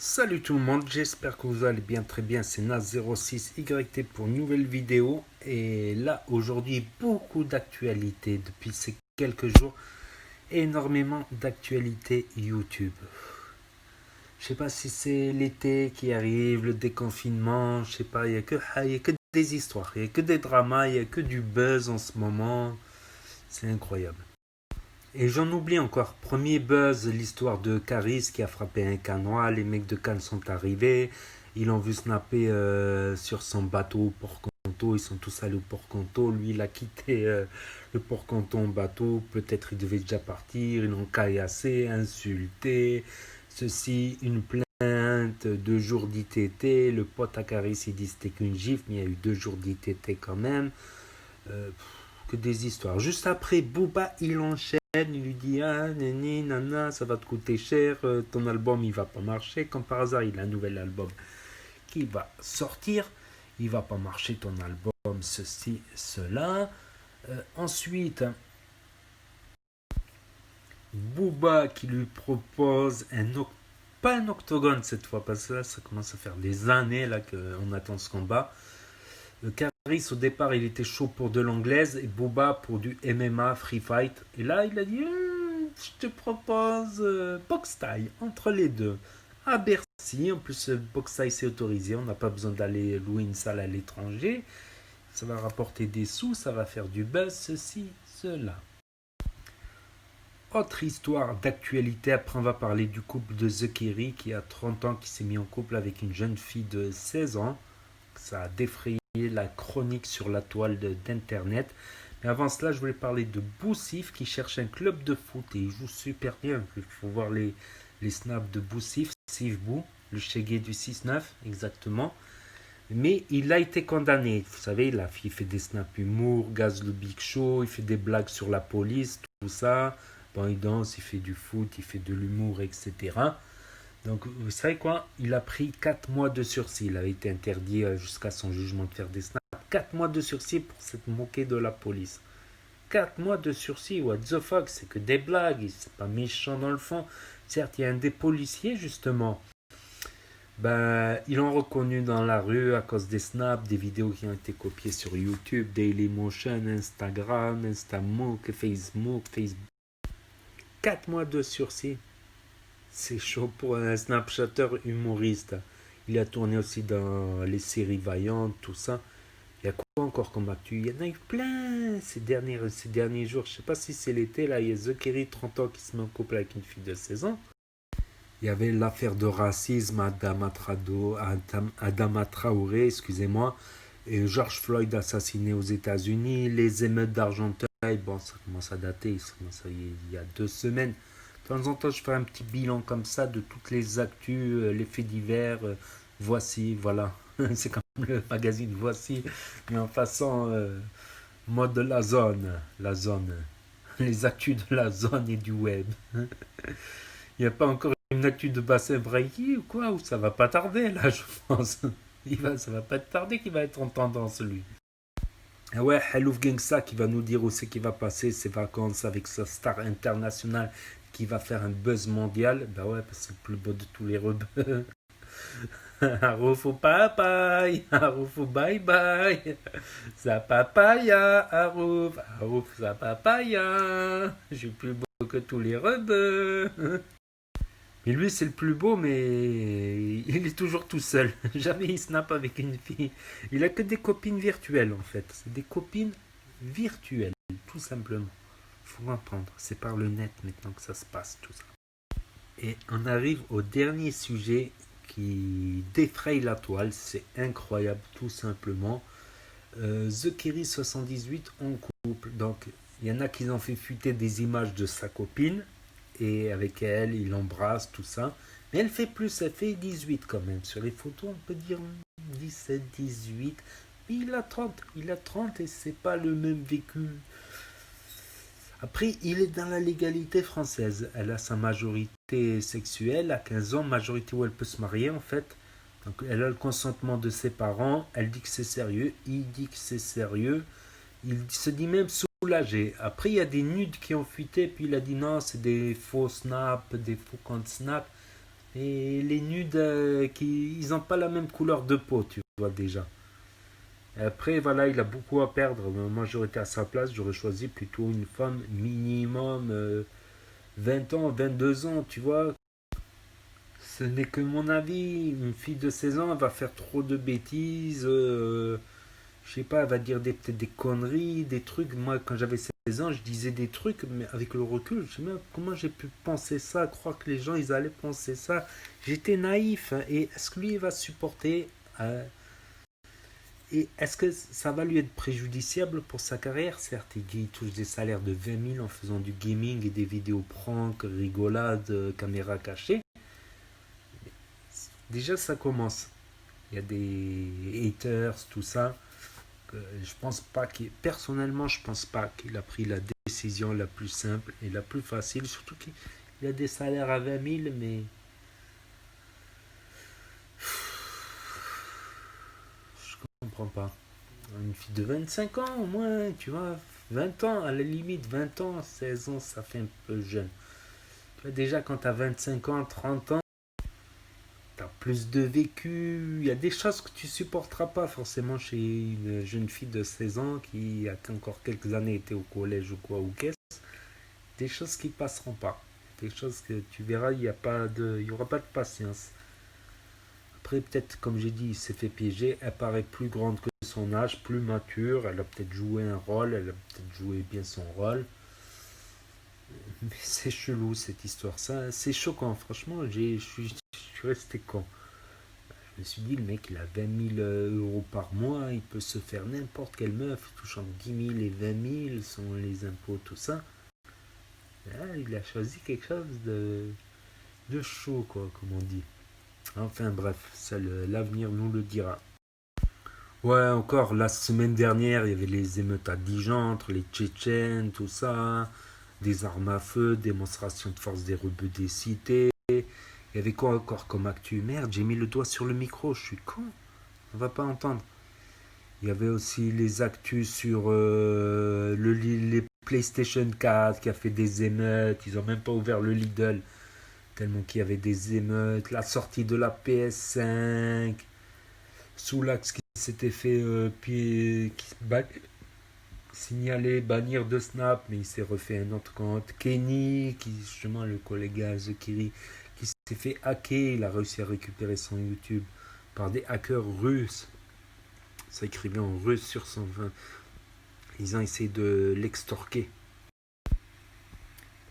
Salut tout le monde, j'espère que vous allez bien, très bien, c'est Nas06YT pour une nouvelle vidéo. Et là, aujourd'hui, beaucoup d'actualités depuis ces quelques jours, énormément d'actualités YouTube. Je sais pas si c'est l'été qui arrive, le déconfinement, je sais pas, il y a que des histoires, il y a que des dramas, il y a que du buzz en ce moment, c'est incroyable. Et j'en oublie encore. Premier buzz, l'histoire de Caris qui a frappé un Canois. Les mecs de Cannes sont arrivés. Ils l'ont vu snapper sur son bateau au Port-Canto. Ils sont tous allés au Port-Canto. Lui, il a quitté le Port-Canto en bateau. Peut-être il devait déjà partir. Ils l'ont caillassé, insulté. Ceci, une plainte, 2 jours d'ITT. Le pote à Caris, il dit c'était qu'une gifle, mais il y a eu 2 jours d'ITT quand même. Euh, que des histoires. Juste après, Booba, il enchaîne. Il lui dit ah nani nana ça va te coûter cher, ton album il va pas marcher. Comme par hasard il a un nouvel album qui va sortir, il va pas marcher ton album, ceci cela. Ensuite Booba qui lui propose pas un octogone cette fois parce que là ça commence à faire des années là qu'on attend ce combat. Caris au départ il était chaud pour de l'anglaise et Booba pour du MMA free fight, et là il a dit je te propose box taille entre les deux à Bercy. En plus box taille c'est autorisé, on n'a pas besoin d'aller louer une salle à l'étranger, ça va rapporter des sous, ça va faire du buzz, ceci cela. Autre histoire d'actualité, après on va parler du couple de Zekeri qui a 30 ans, qui s'est mis en couple avec une jeune fille de 16 ans. Ça a défrayé la chronique sur la toile d'internet. Mais avant cela, je voulais parler de Boussif qui cherche un club de foot et il joue super bien. Il faut voir les snaps de Boussif, Sifbou, le chégué du 6-9, exactement. Mais il a été condamné. Vous savez, la fille fait des snaps humour, gaz le big show, il fait des blagues sur la police, tout ça. Bon, il danse, il fait du foot, il fait de l'humour, etc. Donc, vous savez quoi? Il a pris 4 mois de sursis. Il a été interdit jusqu'à son jugement de faire des snaps. 4 mois de sursis pour s'être moqué de la police. 4 mois de sursis, what the fuck? C'est que des blagues, c'est pas méchant dans le fond. Certes, il y a un des policiers, justement. Ben, ils l'ont reconnu dans la rue à cause des snaps, des vidéos qui ont été copiées sur YouTube, Dailymotion, Instagram, Instamook, Facebook. 4 mois de sursis. C'est chaud pour un Snapchatter humoriste. Il a tourné aussi dans les séries Vaillantes, tout ça. Il y a quoi encore comme actu? Il y en a eu plein ces derniers jours. Je sais pas si c'est l'été, là. Il y a Zekeri, 30 ans, qui se met en couple avec une fille de 16 ans. Il y avait l'affaire de racisme à Adama Traoré, excusez-moi. Et George Floyd assassiné aux États-Unis. Les émeutes d'Argenteuil, bon, ça commence à dater. Il y a 2 semaines. De temps en temps, je fais un petit bilan comme ça de toutes les actus, les faits divers. Voici, voilà. C'est comme le magazine Voici, mais en façon mode de la zone. La zone. Les actus de la zone et du web. Il n'y a pas encore une actu de bassin Braiky ou quoi? Ou ça va pas tarder, là, je pense. Ça va pas tarder qu'il va être en tendance, lui. Ah ouais, Halouf Gangsta qui va nous dire où c'est qu'il va passer ses vacances avec sa star internationale qui va faire un buzz mondial. Bah ouais, parce que c'est le plus beau de tous les rebeux. Harouf au papaye, Harouf au bye bye. Sa papaya, Harouf, Harouf sa papaya. Je suis plus beau que tous les rebeux. Mais lui, c'est le plus beau, mais il est toujours tout seul. Jamais il snap avec une fille. Il a que des copines virtuelles, en fait. C'est des copines virtuelles, tout simplement. Faut entendre. C'est par le net maintenant que ça se passe, tout ça. Et on arrive au dernier sujet qui défraye la toile. C'est incroyable, tout simplement. Zekeri78 en couple. Donc, il y en a qui ont fait fuiter des images de sa copine. Et avec elle, il embrasse, tout ça. Mais elle fait plus, elle fait 18 quand même. Sur les photos, on peut dire 17, 18. Mais il a 30 et c'est pas le même vécu. Après, il est dans la légalité française. Elle a sa majorité sexuelle à 15 ans, majorité où elle peut se marier en fait. Donc elle a le consentement de ses parents, elle dit que c'est sérieux, il dit que c'est sérieux, il se dit même soulagé. Après, il y a des nudes qui ont fuité, puis il a dit non, c'est des faux snaps, des faux comptes snap. Et les nudes, ils n'ont pas la même couleur de peau, tu vois déjà. Après, voilà, il a beaucoup à perdre. Moi, j'aurais été à sa place, j'aurais choisi plutôt une femme minimum 20 ans, 22 ans, tu vois. Ce n'est que mon avis. Une fille de 16 ans, elle va faire trop de bêtises. Je sais pas, elle va dire peut-être des conneries, des trucs. Moi, quand j'avais 16 ans, je disais des trucs, mais avec le recul, je sais même comment j'ai pu penser ça, croire que les gens, ils allaient penser ça. J'étais naïf, hein. Et est-ce que lui, il va supporter et est-ce que ça va lui être préjudiciable pour sa carrière? Certes, il touche des salaires de 20 000 en faisant du gaming et des vidéos prank, rigolades, caméra cachée. Déjà, ça commence. Il y a des haters, tout ça. Je pense pas qu'il, personnellement, je pense pas qu'il a pris la décision la plus simple et la plus facile. Surtout qu'il a des salaires à 20 000, mais je comprends pas. Une fille de 25 ans au moins, tu vois, 20 ans, à la limite, 20 ans, 16 ans, ça fait un peu jeune. Tu vois, déjà quand tu as 25 ans, 30 ans, tu as plus de vécu. Il y a des choses que tu supporteras pas forcément chez une jeune fille de 16 ans qui a encore quelques années été au collège ou quoi, ou qu'est-ce. Des choses qui passeront pas. Des choses que tu verras, il y aura pas de patience. Après, peut-être, comme j'ai dit, il s'est fait piéger. Elle paraît plus grande que son âge, plus mature. Elle a peut-être joué un rôle, elle a peut-être joué bien son rôle. Mais c'est chelou cette histoire. Ça, c'est choquant, franchement. Je suis resté con. Je me suis dit, le mec, il a 20 000 euros par mois. Il peut se faire n'importe quelle meuf, touchant 10 000 et 20 000, sans les impôts, tout ça. Là, il a choisi quelque chose de chaud, quoi, comme on dit. Enfin, bref, l'avenir nous le dira. Ouais, encore, la semaine dernière, il y avait les émeutes à Dijon, entre les Tchétchènes, tout ça, des armes à feu, démonstration de force des rebeux des cités. Il y avait quoi encore comme actu? Merde, j'ai mis le doigt sur le micro, je suis con, on va pas entendre. Il y avait aussi les actus sur les PlayStation 4 qui a fait des émeutes, ils ont même pas ouvert le Lidl, tellement qu'il y avait des émeutes, la sortie de la PS5, Soulax qui s'était fait signaler, bannir de Snap, mais il s'est refait un autre compte. Kenny, qui justement le collègue Zekiri, qui s'est fait hacker, il a réussi à récupérer son YouTube par des hackers russes. Ça écrivait en russe sur son vin. Ils ont essayé de l'extorquer.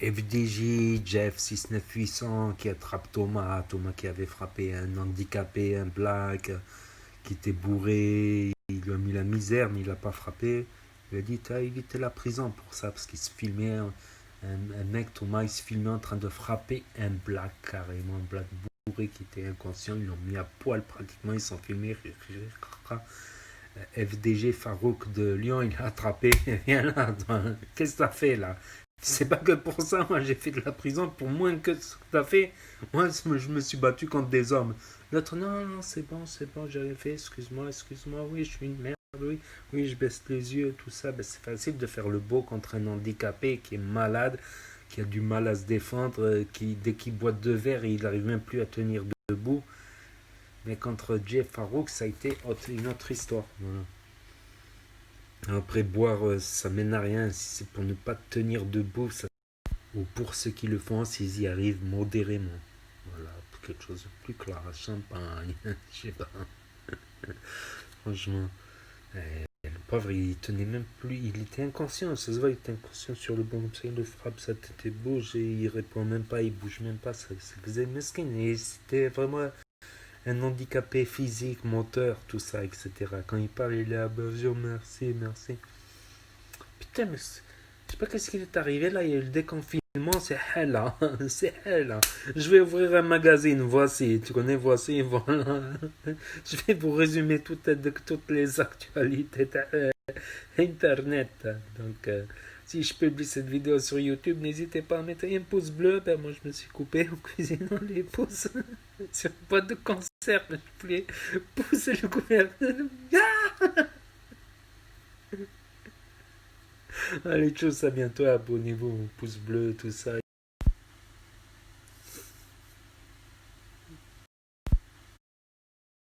FDJ, Jeff 69800 qui attrape Thomas, Thomas qui avait frappé un handicapé, un black, qui était bourré, il lui a mis la misère, mais il l'a pas frappé. Il lui a dit, tu as évité la prison pour ça, parce qu'il se filmait, un mec, Thomas, il se filmait en train de frapper un black, carrément, un black bourré qui était inconscient, ils l'ont mis à poil pratiquement, ils sont filmés. FDG Farouk de Lyon, il a attrapé, viens là, qu'est-ce que t'as fait là? C'est pas que pour ça, moi j'ai fait de la prison pour moins que ce que t'as fait. Moi je me suis battu contre des hommes. L'autre, non, non, c'est bon, j'ai rien fait, excuse-moi, oui, je suis une merde, oui, oui, je baisse les yeux, tout ça. Ben, c'est facile de faire le beau contre un handicapé qui est malade, qui a du mal à se défendre, qui, dès qu'il boit deux verres, il n'arrive même plus à tenir debout. Mais contre Jeff Farouk, ça a été une autre histoire. Voilà. Après, boire, ça mène à rien. Si c'est pour ne pas tenir debout, ça... ou pour ceux qui le font, s'ils y arrivent modérément. Voilà, pour quelque chose de plus clair. Champagne, je sais pas. Franchement, le pauvre, il tenait même plus. Il était inconscient. Ça se voit, il était inconscient sur le banc. Comme ça, il le frappe, sa tête bouge et il répond même pas, il bouge même pas. Ça faisait mesquin. Et c'était vraiment un handicapé physique, moteur, tout ça, etc. Quand il parle, il est à mesure, merci, merci. Putain, mais je sais pas qu'est-ce qui est arrivé là, il y a eu le déconfinement, c'est hell, hein. C'est hell. Hein. Je vais ouvrir un magazine, voici, tu connais, voici, voilà. Je vais vous résumer toutes les actualités Internet. Donc, si je publie cette vidéo sur YouTube, n'hésitez pas à mettre un pouce bleu. Ben, moi, je me suis coupé en cuisinant les pouces sur une boîte de conserve. Je voulais pousser le couvercle. Allez, tchuss, à bientôt. Abonnez-vous, pouce bleu, tout ça.